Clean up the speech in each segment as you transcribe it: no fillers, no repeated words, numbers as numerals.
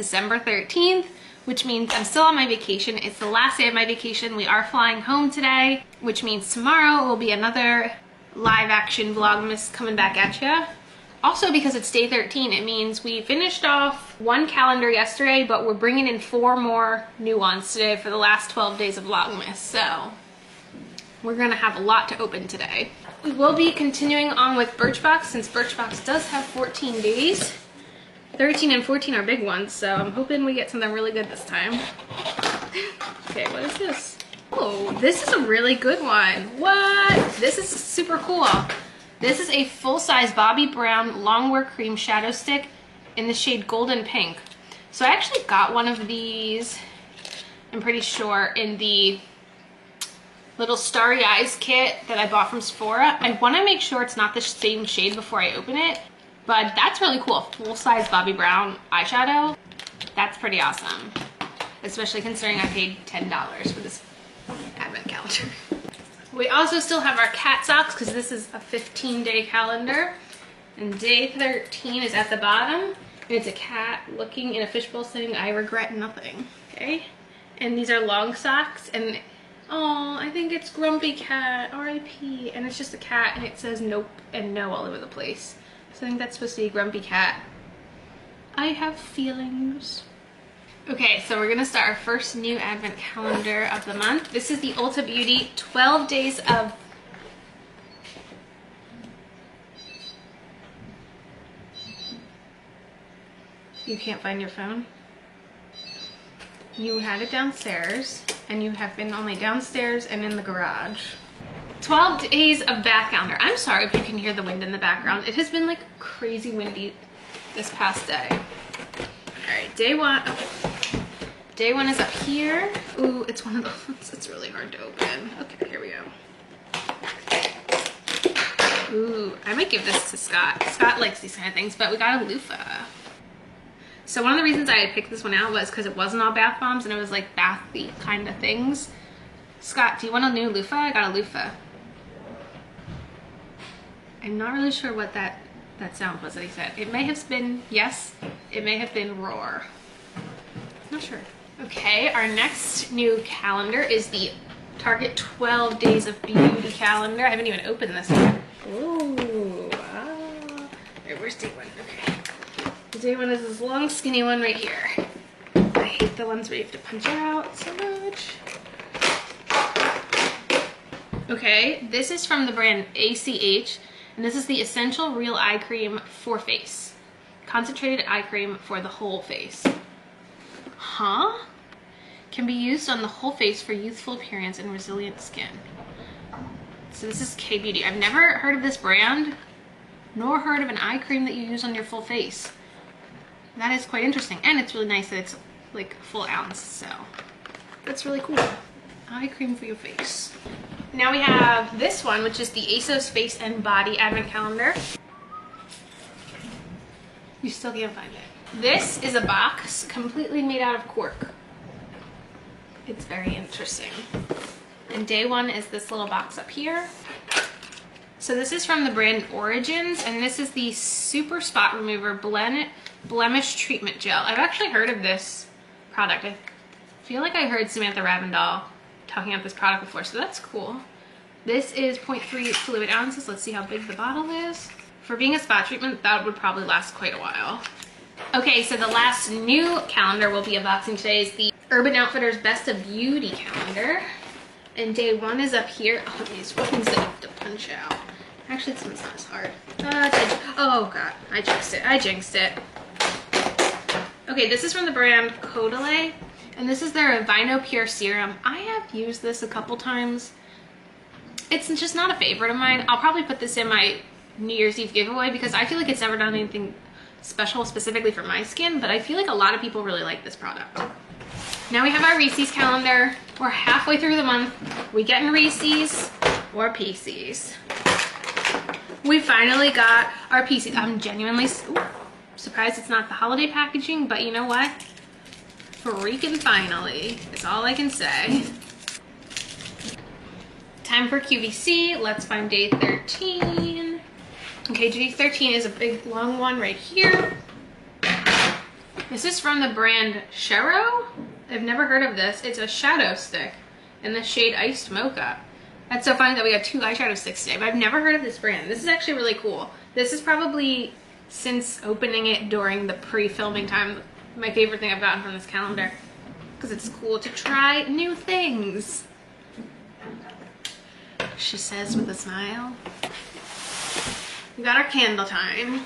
December 13th, which means I'm still on my vacation. It's the last day of my vacation. We are flying home today, which means tomorrow will be another live action Vlogmas coming back at ya. Also, because it's day 13, it means we finished off one calendar yesterday, but we're bringing in 4 more new ones today for the last 12 days of Vlogmas. So we're gonna have a lot to open today. We will be continuing on with Birchbox since Birchbox does have 14 days. 13 and 14 are big ones, so I'm hoping we get something really good this time. Okay, what is this? Oh, this is a really good one. What? This is super cool. This is a full-size Bobbi Brown Longwear Cream Shadow Stick in the shade Golden Pink. So I actually got one of these, I'm pretty sure, in the little Starry Eyes kit that I bought from Sephora. I want to make sure it's not the same shade before I open it, but that's really cool. Full-size Bobbi Brown eyeshadow. That's pretty awesome, especially considering I paid $10 for this advent calendar. We also still have our cat socks because this is a 15-day calendar, and day 13 is at the bottom, and it's a cat looking in a fishbowl saying, "I regret nothing." Okay, and these are long socks, and oh, I think it's Grumpy Cat, R.I.P. And it's just a cat, and it says nope and no all over the place. So I think that's supposed to be Grumpy Cat. I have feelings. Okay, so we're gonna start our first new advent calendar of the month. This is the Ulta Beauty 12 Days of... You can't find your phone? You had it downstairs, and you have been only downstairs and in the garage. 12 Days of Bath Calendar. I'm sorry if you can hear the wind in the background. It has been like crazy windy this past day. All right, day one. Oh. Day one is up here. Ooh, it's one of those. It's really hard to open. Okay, here we go. Ooh, I might give this to Scott. Scott likes these kind of things, but we got a loofah. So one of the reasons I had picked this one out was because it wasn't all bath bombs and it was like bathy kind of things. Scott, do you want a new loofah? I got a loofah. I'm not really sure what that sound was that he said. It may have been yes, it may have been roar. Not sure. Okay, our next new calendar is the Target 12 Days of Beauty calendar. I haven't even opened this yet. Ooh, wow. Right, where's day one? Okay. Day one is this long skinny one right here. I hate the ones where you have to punch out so much. Okay, this is from the brand ACH, and this is the Essential Real Eye Cream for Face. Concentrated eye cream for the whole face. Huh? Can be used on the whole face for youthful appearance and resilient skin. So this is K-Beauty. I've never heard of this brand, nor heard of an eye cream that you use on your full face. That is quite interesting, and it's really nice that it's like a full ounce, so that's really cool. Eye cream for your face. Now we have this one, which is the ASOS Face and Body Advent Calendar. You still can't find it. This is a box completely made out of cork. It's very interesting. And day one is this little box up here. So this is from the brand Origins, and this is the Super Spot Remover Blemish Treatment Gel. I've actually heard of this product. I feel like I heard Samantha Ravndahl talking about this product before, so that's cool. This is 0.3 fluid ounces. Let's see how big the bottle is. For being a spot treatment, that would probably last quite a while. Okay, so the last new calendar we'll be unboxing today is the Urban Outfitters Best of Beauty calendar. And day one is up here. Oh, these ones that you have to punch out. Actually, this one's not as hard. Oh god, I jinxed it. Okay, this is from the brand Caudalie, and this is their Vino Pure Serum. I have used this a couple times. It's just not a favorite of mine. I'll probably put this in my New Year's Eve giveaway because I feel like it's never done anything special specifically for my skin, but I feel like a lot of people really like this product. Now we have our Reese's calendar. We're halfway through the month. We getting Reese's or Pieces. We finally got our Pieces. I'm genuinely surprised it's not the holiday packaging, but you know what? Freaking finally, is all I can say. Time for QVC. Let's find day 13. Okay, day 13 is a big long one right here. This is from the brand Shero. I've never heard of this. It's a shadow stick in the shade Iced Mocha. That's so funny that we got 2 eyeshadow sticks today, but I've never heard of this brand. This is actually really cool. This is probably, since opening it during the pre-filming time, my favorite thing I've gotten from this calendar, because it's cool to try new things. She says with a smile. We got our candle time.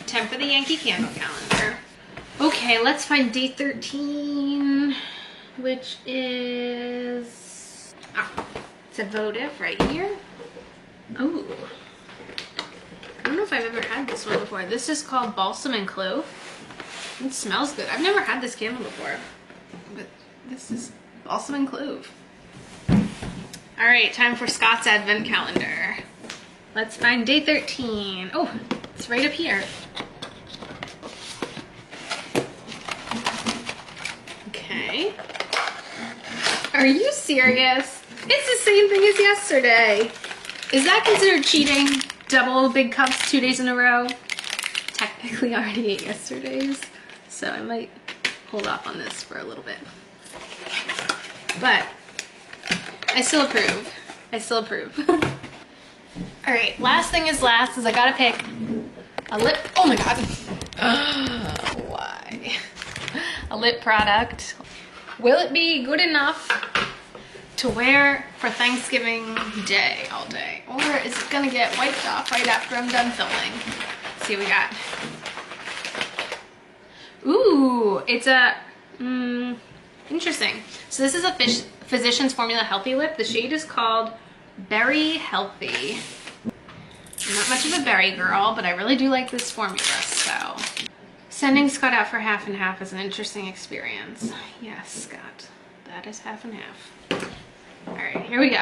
Time for the Yankee Candle calendar. Okay, let's find day 13, which is, it's a votive right here. Oh, I don't know if I've ever had this one before. This is called Balsam and Clove. It smells good. I've never had this candle before, but this is Balsam and Clove. All right, time for Scott's Advent Calendar. Let's find day 13. Oh, it's right up here. Okay. Are you serious? It's the same thing as yesterday. Is that considered cheating? Double big cups 2 days in a row? Technically I already ate yesterday's, so I might hold off on this for a little bit. But I still approve. I still approve. All right, last thing is last, is I gotta pick a lip, oh my God. Why? A lip product. Will it be good enough to wear for Thanksgiving Day all day? Or is it gonna get wiped off right after I'm done filming? Let's see what we got. Ooh, it's a, interesting. So this is a Physicians Formula Healthy Lip. The shade is called Berry Healthy. I'm not much of a berry girl, but I really do like this formula, so. Sending Scott out for half and half is an interesting experience. Yes, Scott, that is half and half. All right, here we go.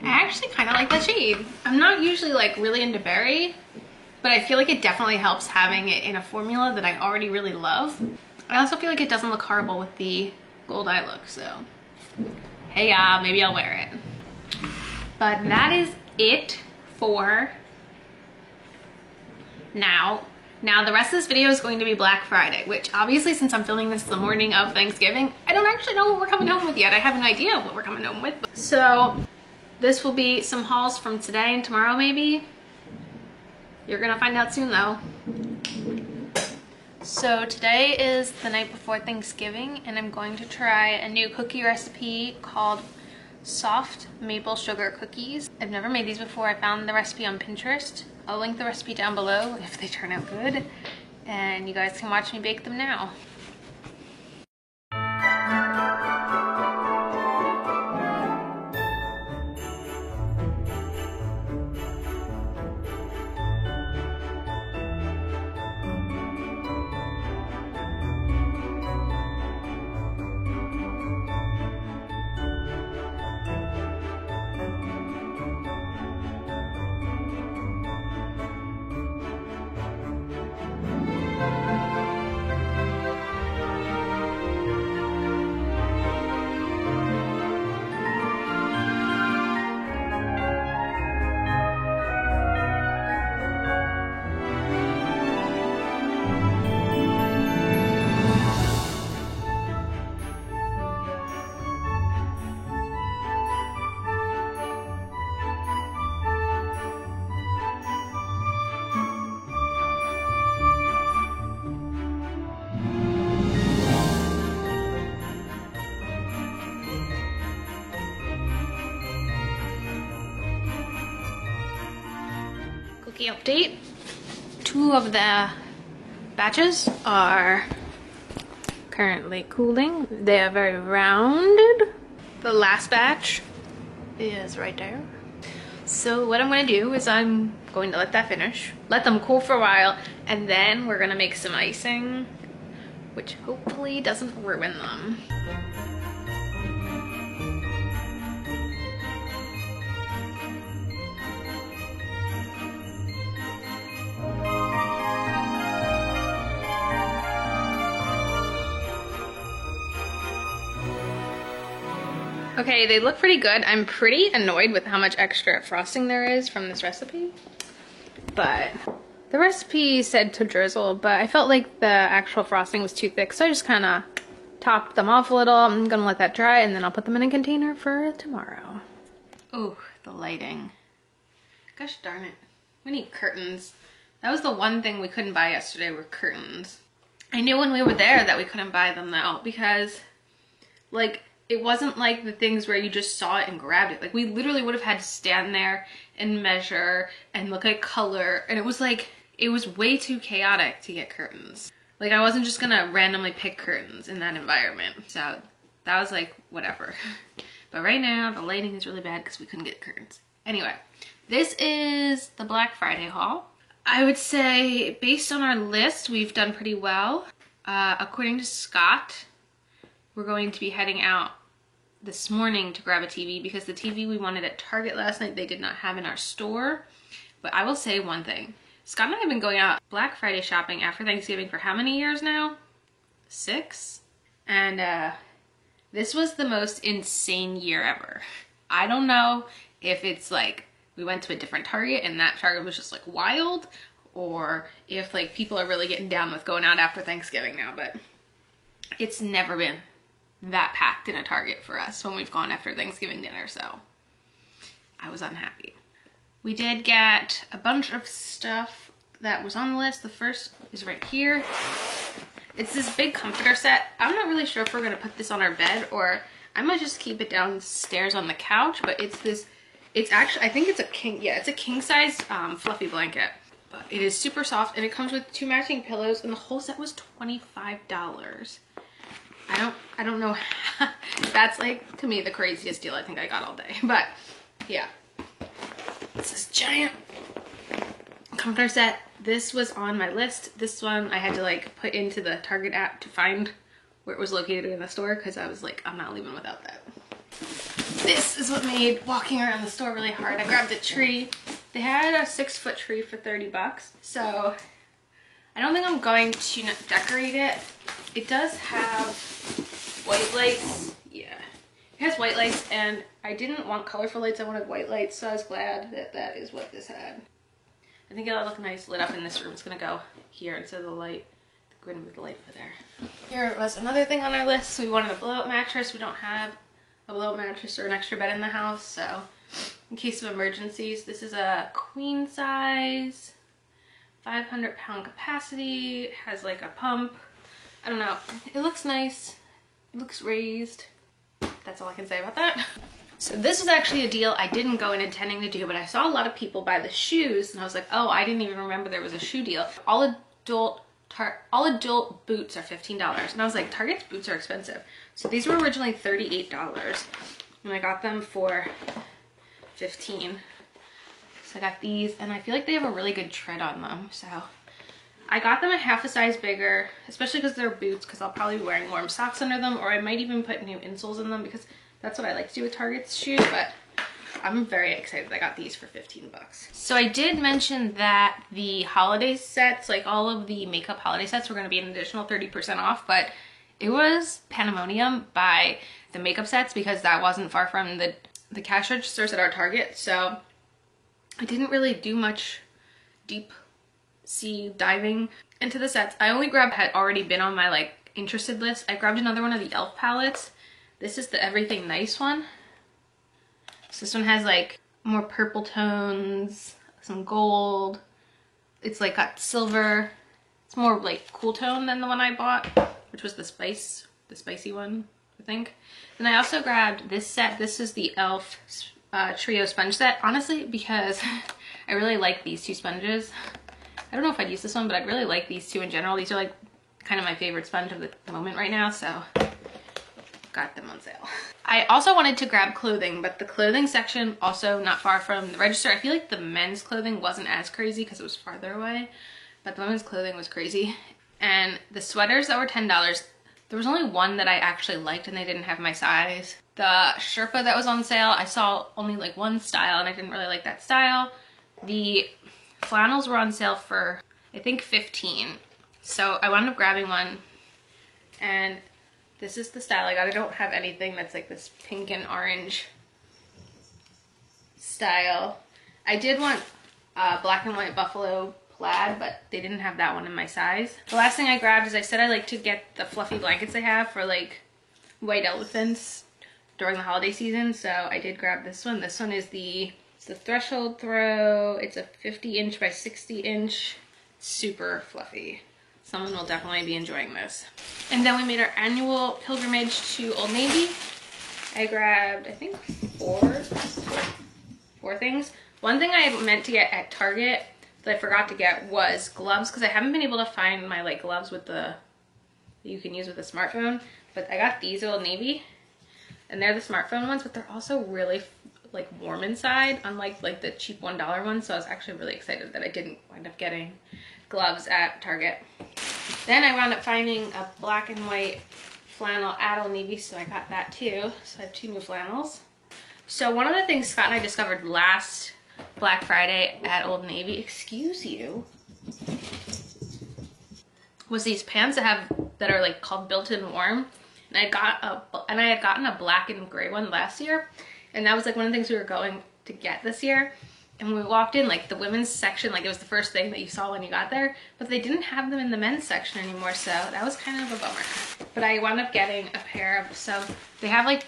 I actually kind of like that shade. I'm not usually like really into berry, but I feel like it definitely helps having it in a formula that I already really love. I also feel like it doesn't look horrible with the gold eye look, so hey, maybe I'll wear it. But that is it for now. Now the rest of this video is going to be Black Friday, which obviously since I'm filming this the morning of Thanksgiving, I don't actually know what we're coming home with yet. I have an idea of what we're coming home with. So this will be some hauls from today and tomorrow maybe. You're gonna find out soon though. So today is the night before Thanksgiving and I'm going to try a new cookie recipe called soft maple sugar cookies. I've never made these before. I found the recipe on Pinterest. I'll link the recipe down below if they turn out good, and you guys can watch me bake them now. Cookie update. 2 of the batches are currently cooling. They are very rounded. The last batch is right there. So what I'm gonna do is I'm going to let that finish, let them cool for a while, and then we're gonna make some icing, which hopefully doesn't ruin them. Okay, they look pretty good. I'm pretty annoyed with how much extra frosting there is from this recipe. But the recipe said to drizzle, but I felt like the actual frosting was too thick, so I just kind of topped them off a little. I'm gonna let that dry, and then I'll put them in a container for tomorrow. Oh, the lighting. Gosh darn it. We need curtains. That was the one thing we couldn't buy yesterday, were curtains. I knew when we were there that we couldn't buy them though, because like, it wasn't like the things where you just saw it and grabbed it. Like, we literally would have had to stand there and measure and look at color. And it was like, it was way too chaotic to get curtains. Like, I wasn't just gonna randomly pick curtains in that environment. So that was like, whatever. But right now, the lighting is really bad because we couldn't get curtains. Anyway, this is the Black Friday haul. I would say, based on our list, we've done pretty well. According to Scott, we're going to be heading out this morning to grab a TV because the TV we wanted at Target last night, they did not have in our store. But I will say one thing. Scott and I have been going out Black Friday shopping after Thanksgiving for how many years now? 6? And this was the most insane year ever. I don't know if it's like we went to a different Target and that Target was just like wild, or if like people are really getting down with going out after Thanksgiving now, but it's never been that packed in a Target for us when we've gone after Thanksgiving dinner, so I was unhappy. We did get a bunch of stuff that was on the list. The first is right here. It's this big comforter set. I'm not really sure if we're gonna put this on our bed or I might just keep it downstairs on the couch, but it's this, it's actually, I think it's a king, yeah, it's a king size fluffy blanket. But it is super soft and it comes with 2 matching pillows and the whole set was $25. I don't know. That's like, to me, the craziest deal I think I got all day. But yeah, it's this giant comforter set. This was on my list. This one I had to like put into the Target app to find where it was located in the store because I was like, I'm not leaving without that. This is what made walking around the store really hard. I grabbed a tree. They had a 6-foot tree for 30 bucks. So I don't think I'm going to decorate it. It does have white lights. Yeah, it has white lights and I didn't want colorful lights. I wanted white lights. So I was glad that that is what this had. I think it'll look nice lit up in this room. It's gonna go here instead of the light. Go ahead and move the light over there. Here was another thing on our list. We wanted a blowout mattress. We don't have a blowout mattress or an extra bed in the house, so in case of emergencies, this is a queen size, 500-pound capacity. It has like a pump. I don't know. It looks nice. It looks raised. That's all I can say about that. So this was actually a deal I didn't go in intending to do, but I saw a lot of people buy the shoes and I was like, oh, I didn't even remember there was a shoe deal. All adult boots are $15 and I was like, Target's boots are expensive. So these were originally $38 and I got them for $15. So I got these and I feel like they have a really good tread on them. So I got them a half a size bigger, especially because they're boots, because I'll probably be wearing warm socks under them, or I might even put new insoles in them because that's what I like to do with Target's shoes, but I'm very excited I got these for 15 bucks. So I did mention that the holiday sets, like all of the makeup holiday sets, were going to be an additional 30% off, but it was pandemonium by the makeup sets because that wasn't far from the cash registers at our Target, so I didn't really do much deep sea diving into the sets. I only grabbed had already been on my like interested list. I grabbed another one of the e.l.f. palettes. This is the Everything Nice one. So this one has like more purple tones, some gold. It's like got silver. It's more like cool tone than the one I bought, which was the spicy one, I think. Then I also grabbed this set. This is the e.l.f. Trio sponge set, honestly, because I really like these 2 sponges. I don't know if I'd use this one, but I'd really like these 2 in general. These are like kind of my favorite sponge of the moment right now, so got them on sale. I also wanted to grab clothing, but the clothing section also not far from the register. I feel like the men's clothing wasn't as crazy because it was farther away, but the women's clothing was crazy. And the sweaters that were $10, there was only one that I actually liked and they didn't have my size. The Sherpa that was on sale, I saw only like one style and I didn't really like that style. The flannels were on sale for, I think, $15. So I wound up grabbing one and This is the style I got. I don't have anything that's like this pink and orange style. I did want black and white buffalo plaid, but they didn't have that one in my size. The last thing I grabbed is I said I like to get the fluffy blankets they have for like white elephants during the holiday season, so I did grab this one. This one is it's the Threshold Throw. It's a 50-inch by 60-inch. Super fluffy. Someone will definitely be enjoying this. And then we made our annual pilgrimage to Old Navy. I grabbed, I think, four things. One thing I meant to get at Target that I forgot to get was gloves, because I haven't been able to find my like gloves with that you can use with a smartphone. But I got these at Old Navy, and they're the smartphone ones, but they're also really like warm inside, unlike like the cheap $1 ones. So I was actually really excited that I didn't wind up getting gloves at Target. Then I wound up finding a black and white flannel at Old Navy, so I got that too. So I have 2 new flannels. So one of the things Scott and I discovered last Black Friday at Old Navy, excuse you, was these pants that are like called built-in warm. And I had gotten a black and gray one last year, and that was like one of the things we were going to get this year. And when we walked in, like the women's section, like it was the first thing that you saw when you got there, but they didn't have them in the men's section anymore, so that was kind of a bummer. But I wound up getting a pair of, so they have like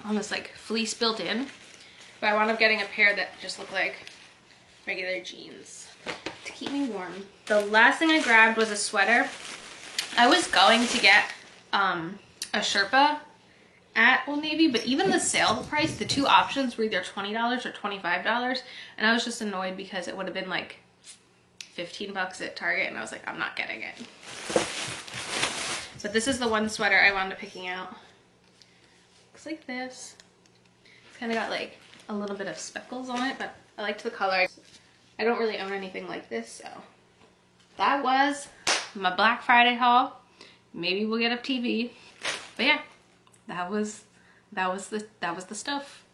almost like fleece built in, but I wound up getting a pair that just look like regular jeans to keep me warm. The last thing I grabbed was a sweater. I was going to get a Sherpa at Old Navy, but even the sale price, the 2 options were either $20 or $25, and I was just annoyed because it would have been like 15 bucks at Target, and I was like, I'm not getting it. But this is the one sweater I wound up picking out. Looks like this. It's kind of got like a little bit of speckles on it, but I liked the color. I don't really own anything like this, so that was my Black Friday haul. Maybe we'll get a TV, but yeah. That was the stuff.